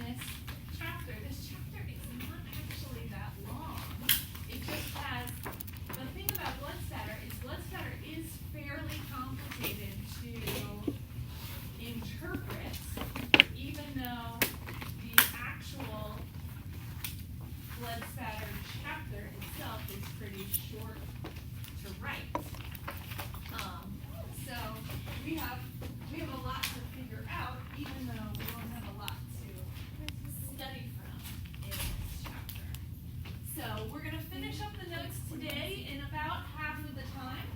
this chapter. This chapter is not actually that long. It just has, the thing about blood spatter is fairly complicated to interpret, even though the actual blood spatter chapter itself is pretty short to write. So we have a lot to figure out, even though we don't have a lot to study from in this chapter. So we're going to finish up the notes today in about half of the time,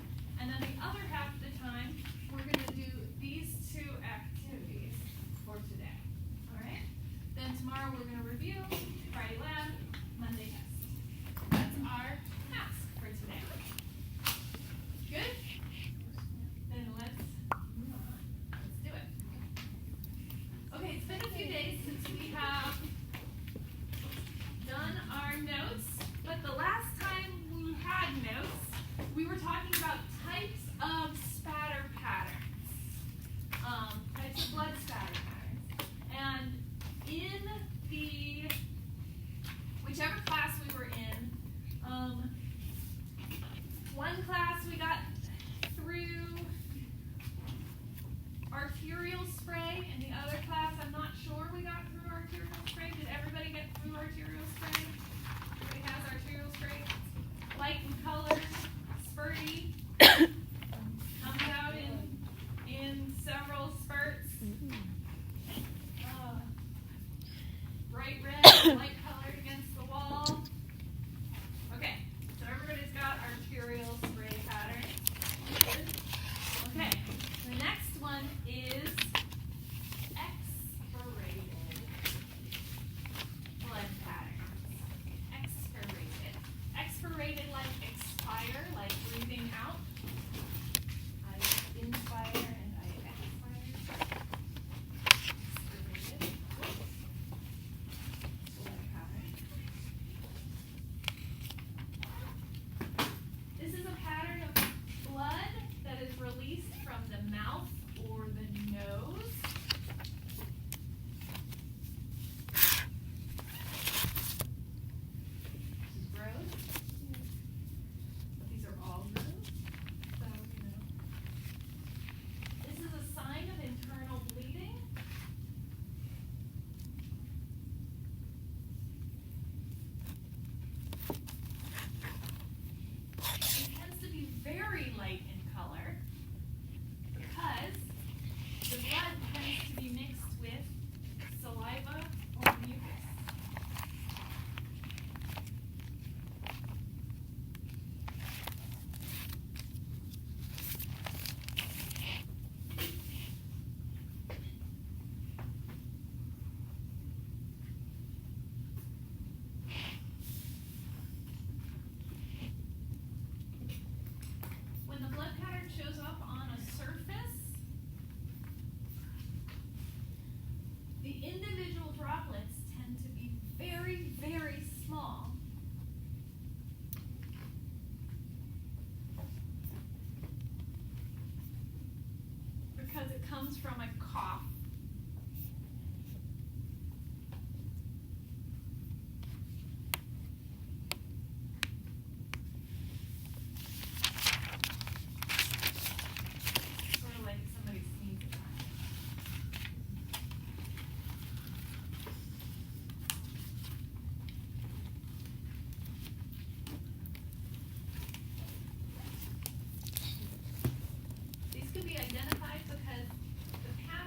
and then the other half of the time we're going to do these two activities for today. All right? Then tomorrow we're going to review, Friday lab, Monday test. That's our task for today. Good? Then let's move on. Let's do it. Okay, it's been a few days since we have done our notes, but the last time we had notes, we were talking about types of spatter patterns. Types of blood spatter patterns. And in the whichever class we were in, one class we got through arterial spray, and the other class I'm not sure we got through arterial spray. Did everybody get through arterial spray? Everybody has arterial spray? Light in color, spurty, comes out in several spurts. Bright red, light colored against the wall. Okay, so everybody's got arterial spray pattern. Okay, the next one is expirated blood patterns. Expirated. Expirated like expire, like breathing out. I inspire and I expire. Expirated blood pattern. This is a pattern of blood that is released from the mouth or the nose. This is gross. But these are all gross. So, This is a sign of internal bleeding. It tends to be very light in color because the blood tends to be mixed with saliva or mucus. When the blood pattern shows up on a surface, the individual droplets tend to be very, very small. Because it comes from a cough. Sort of like somebody sneezes. These can be identified because the pattern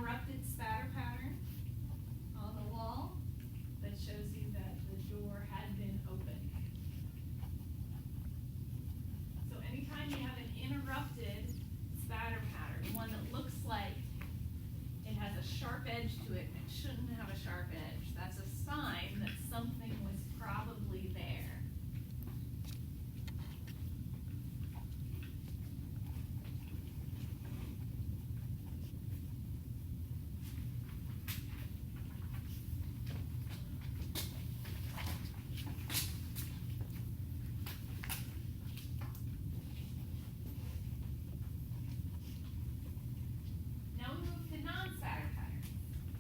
interrupted spatter pattern on the wall that shows you that the door had been opened. So anytime you have an interrupted spatter pattern, one that looks like it has a sharp edge to it and it shouldn't have a sharp edge, that's a sign that something was probably there. Now we move to non-spatter patterns.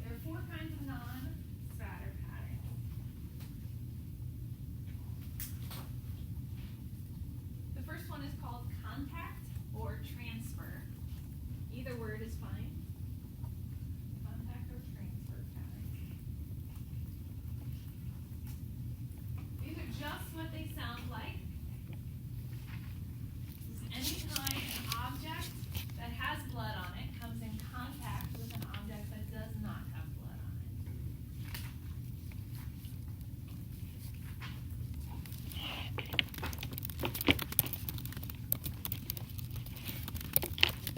There are 4 kinds of non-spatter patterns. The first one is called contact or transfer. Either word is fine. Contact or transfer patterns. These are just what they sound like. Anytime an object that has blood on it comes in contact with an object that does not have blood on it.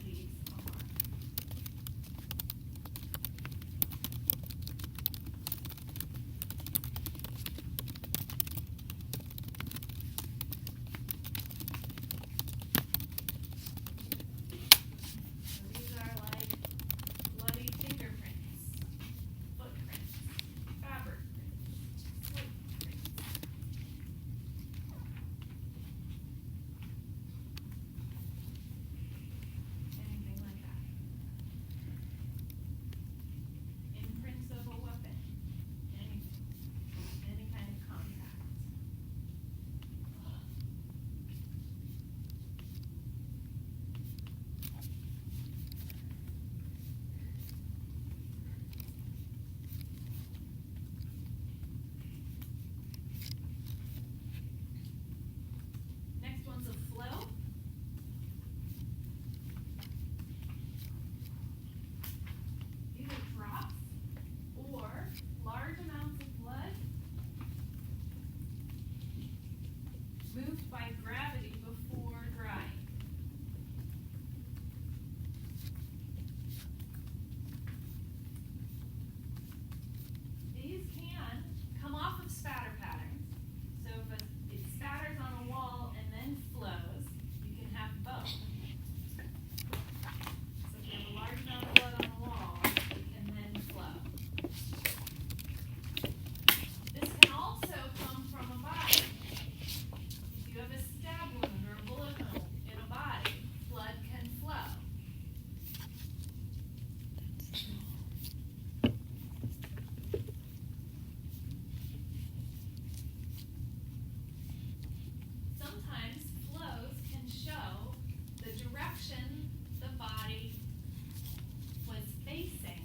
These are. So these are like bloody fingerprints, footprints, fabric prints, slate prints. Anything like that. Imprints of a weapon. Anything. Any kind of contact. Next one's a flow. These are drops or large amounts of blood moved by gravity before drying. These can come off of spatter patterns. So if it spatters on a wall and then flows, you can have both. So if you have a large amount of blood on the wall, it can then flow. This can also come from a body. If you have a stab wound or a bullet hole in a body, blood can flow. Sometimes flows can show the direction the body was facing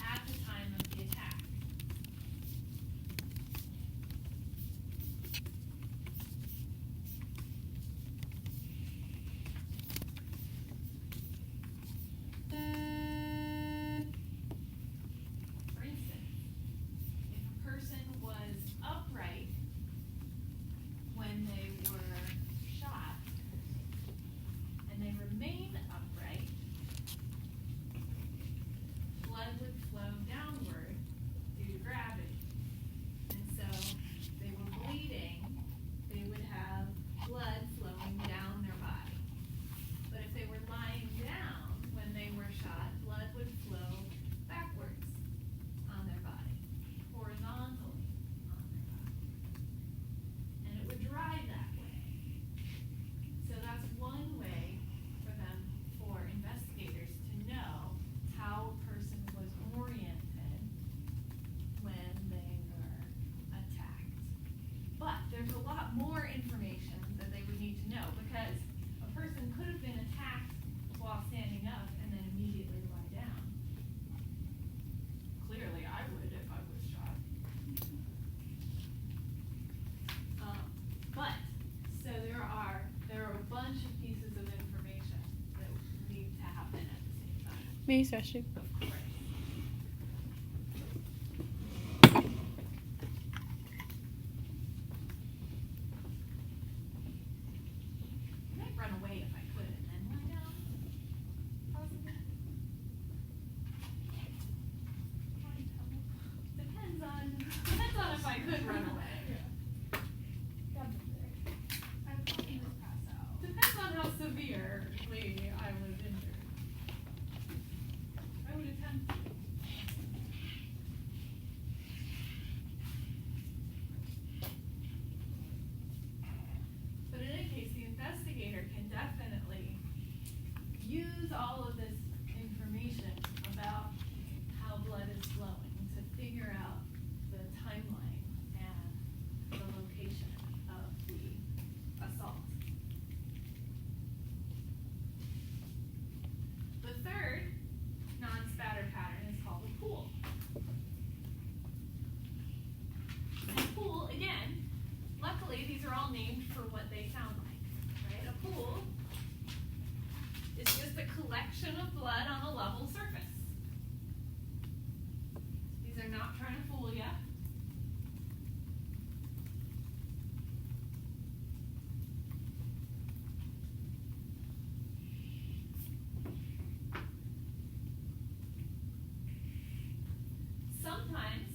at the time of the attack. For instance, if a person was upright when they were shot, and they remained upright, blood would flow downward due to gravity. And so if they were bleeding, they would have blood flowing down their body. But if they were lying down when they were shot, blood would flow backwards on their body, horizontally on their body. And it would dry that way. So that's one way for them, for investigators to know how a person was oriented when they were attacked. But there's a lot more information that they would need to know, because a person could have been attacked while standing up and then immediately lie down. Clearly, I would if I was shot. Me, Sashi. Of course. I might run away if I could and then lie down. Possibly. Depends on if I could run away. Depends on how severely I was injured. I would attempt to. But in any case, the investigator can definitely use all of this information about how blood is flowing to figure out the timeline and the location of the assault. The third non-spatter pattern is called a pool. And a pool, again, luckily these are all named for what they sound like, right? A pool is just a collection of blood on a level surface. These are not trying to fool you. Sometimes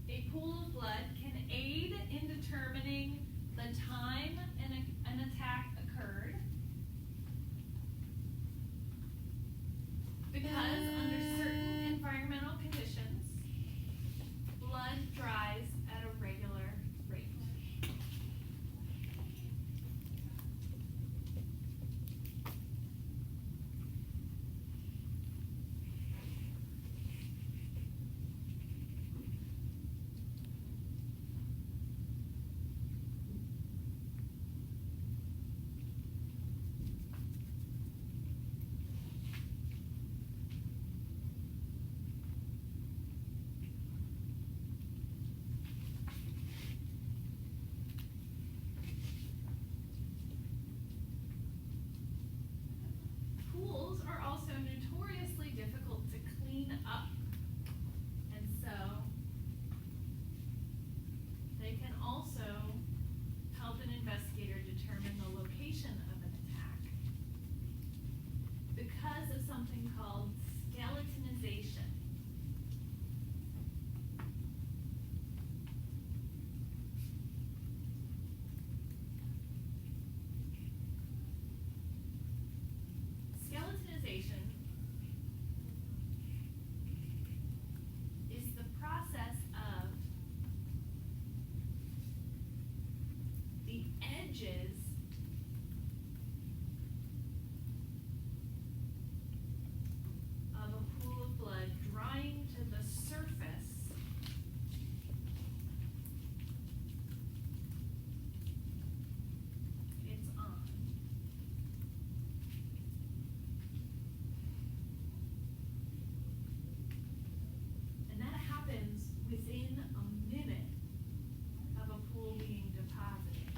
a pool of blood can aid in determining the time an attack occurred, because under certain environmental conditions, blood dries at a regular rate. Pools are also notoriously difficult to clean up, and so they can also help an investigator determine the location of an attack because of something called skeletonization. Skeletonization is the process of the edges of a pool of blood drying to the surface it's on. And that happens within a minute of a pool being deposited.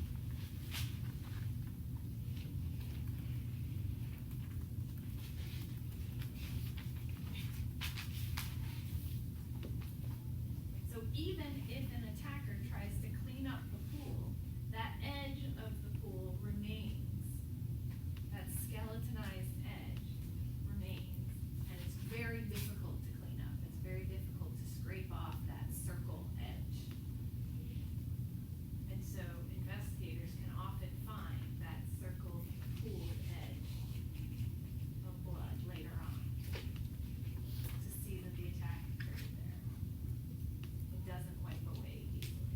So even if an attacker tries to clean up the pool, that edge of the pool remains. That skeletonized edge remains. And it's very difficult to clean up. It's very difficult to scrape off that circle edge. And so investigators can often find that circled pooled edge of blood later on to see that the attack occurred there. It doesn't wipe away easily.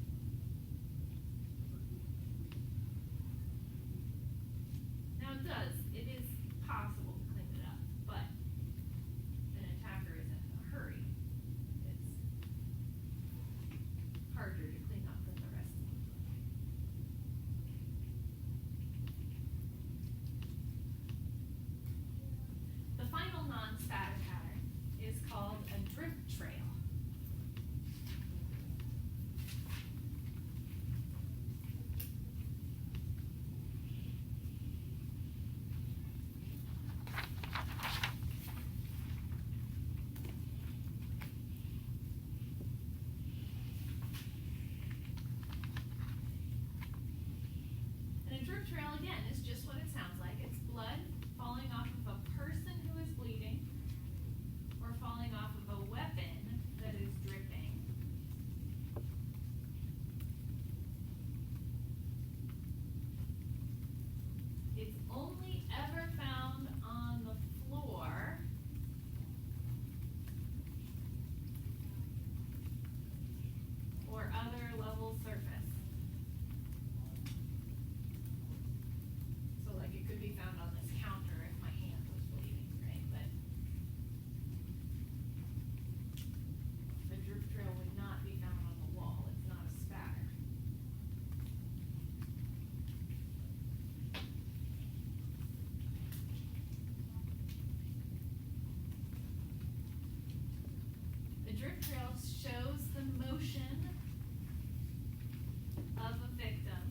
Now it does, it is possible to clean it up, but an attacker isn't in a hurry. It's harder to clean up than the rest of the blood. The final non-spatter pattern is called a drift trail. drip trail, again, is just what it sounds like. It's blood falling off of a person who is bleeding or falling off of a weapon that is dripping. It's only ever found on the floor or other level surface. So like it could be found on this counter if my hand was bleeding, right? But the drip trail would not be found on the wall. It's not a spatter. The drip trail shows the motion of a victim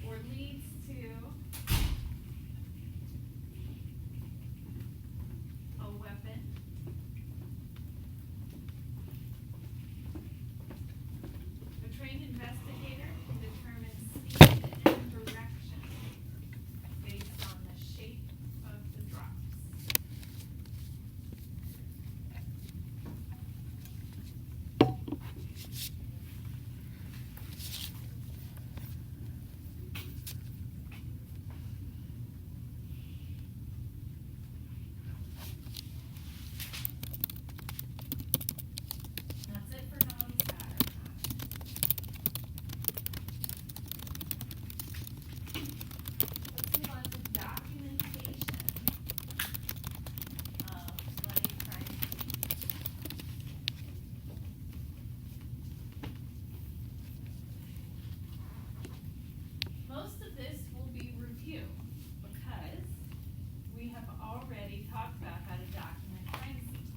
or leads to a weapon. A trained investigator can determine speed and direction based on the shape of the drops. That's it for non-spatter. Let's move on to documentation of bloody crime scenes. Most of this will be review because we have already talked about how to document crime scenes.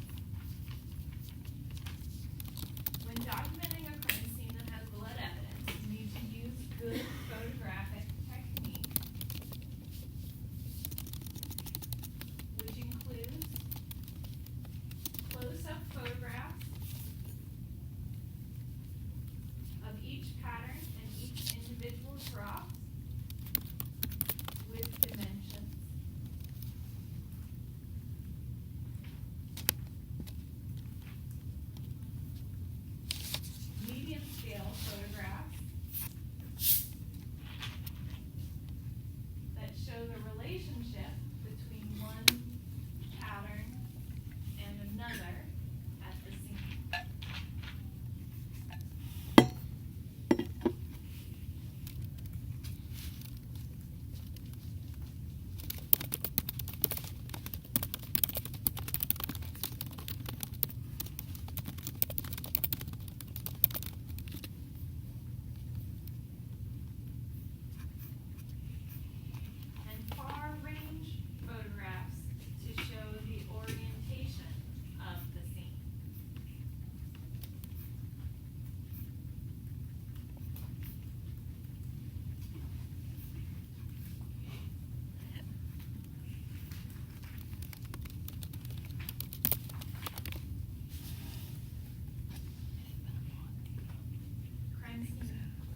When documenting a crime scene that has blood evidence, you need to use good photographic technique, which includes close-up photographs of each pattern and each individual drop with dimensions. Medium scale photographs that show the relationship between one pattern and another at the scene. And far range photographs to show the orientation of the scene.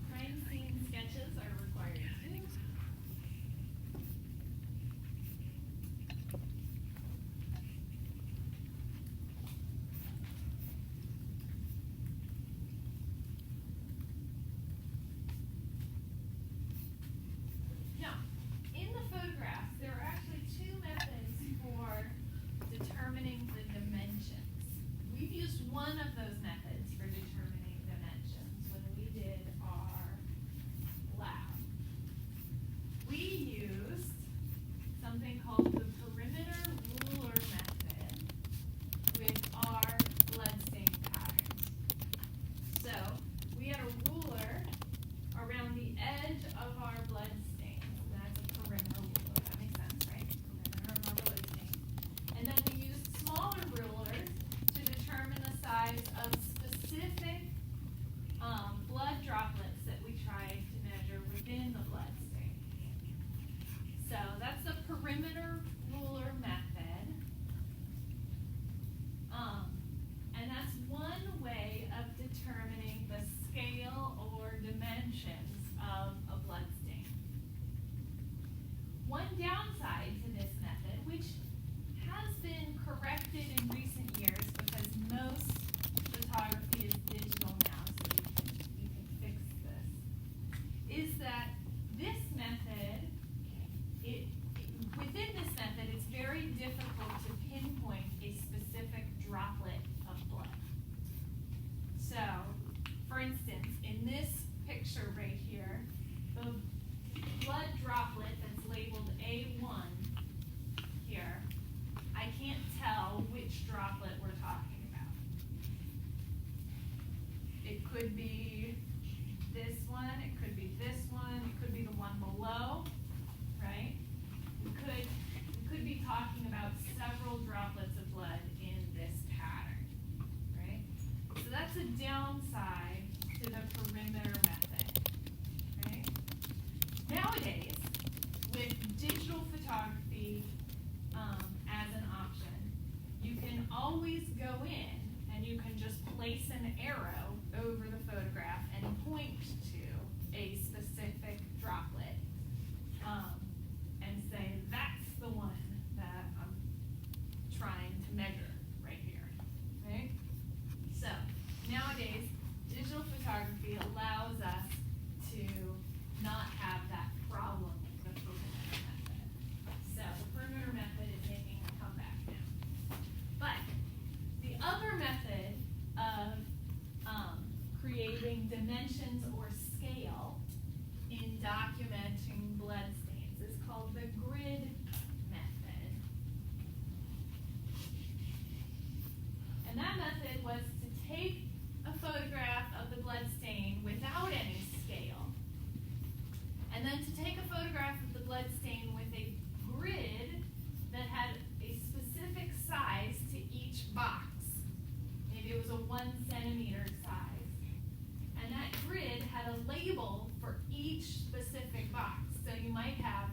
Crime scene sketches are required too. Now, in the photographs, there are actually two methods for determining the dimensions. We've used one of those methods for determining dimensions when we did our lab. We used something called the perimeter ruler method with our bloodstain patterns. So we had a ruler around the edge of our blood stain. That's a perimeter ruler. That makes sense, right? Perimeter of our blood stain. And then we used smaller rulers to determine the size of specific blood droplets that we tried to measure within the blood stain. So that's the perimeter ruler method. dimensions of a blood stain. One downside to this method, which has been corrected in recent years because most photography is digital now, so you can fix this, is that this method, within this method, it's very difficult to pinpoint a specific droplet of blood. So, for instance, in this picture right here, the blood droplet that's labeled A1 here, I can't tell which droplet we're talking about. It could be this one, it could be this one, it could be the one below, right? We could be talking about several droplets of blood in this pattern, right? So that's a downside to the perimeter method, right? Nowadays, with digital photography as an option, you can always go in and you can just place an arrow over the photograph and point to a specific droplet and say, that's the one that I'm trying to measure right here, right? So, nowadays, digital photography allows us to not have that problem with the perimeter method. So, the perimeter method is making a comeback now. But, the other method of creating dimensions or scale in documenting blood stains is called the grid method. And that method was to take a photograph of the blood stain without any scale, and then to take a photograph of the blood stain with a grid that had a specific size to each box. Maybe it was a 1 centimeter size. And that grid had a label for each specific box. So you might have,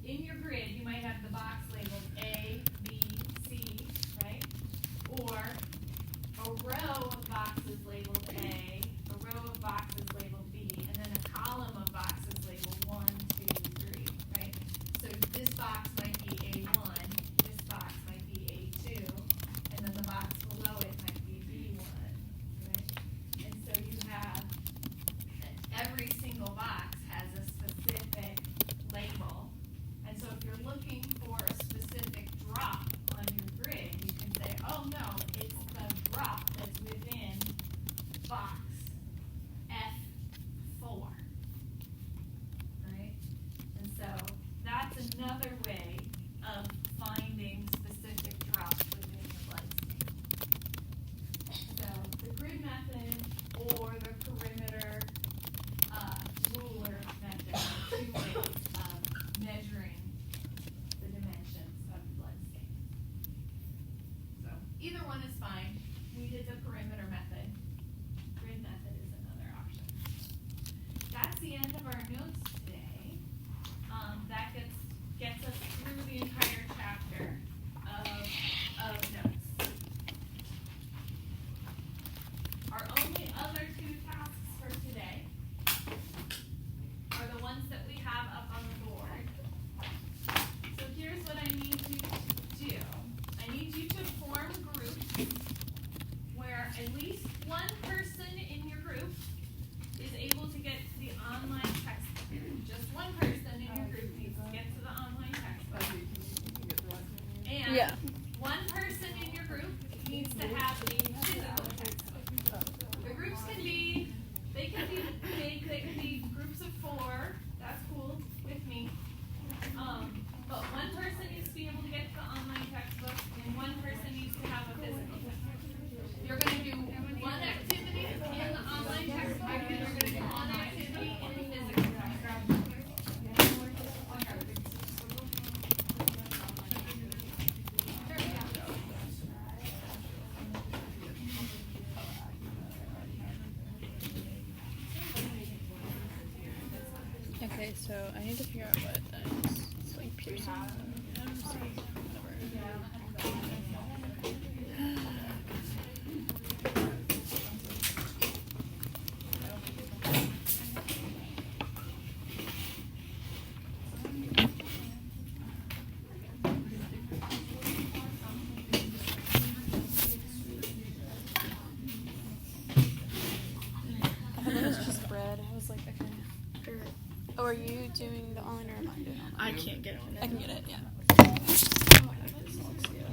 in your grid, you might have the box labeled A, B, C, right? Or a row of boxes labeled A, a row of boxes labeled B, and then a column of boxes labeled 1, 2, 3, right? So this box might be A1, this box might be A2, and then the box below it might be B1, right? And so you have, every single box has a specific label. And so if you're looking for a specific drop on your grid, you can say, oh no, it's the drop that's within box F4, right? And so that's another way of finding specific drops within the blood stain. So the grid method or the perimeter ruler method are 2 ways of measuring the dimensions of the blood stain. So either one is fine. We did the perimeter method. Grid method is another option. That's the end of our notes today. That gets us through the entire chapter of notes. Our only other 2 tasks for today are the ones that we have up on the board. So here's what I need you to do. I need you to form groups where at least one person in your group is able to get to the online textbook. Just one person in your group needs to get to the online textbook. And one person in your group needs to have a physical textbook. The groups can be, they can be big, they can be groups of 4. That's cool with me. But one person needs to be able to get to the online textbook, and one person needs to have a physical textbook. You're going to do one activity in the online textbook, and you're going to do one activity in the physical textbook. Okay, so I need to figure out what that is. It's like Pearson. are you doing the online or am I doing online? I can't get on it. I can get it, yeah. Oh, I like this looks good.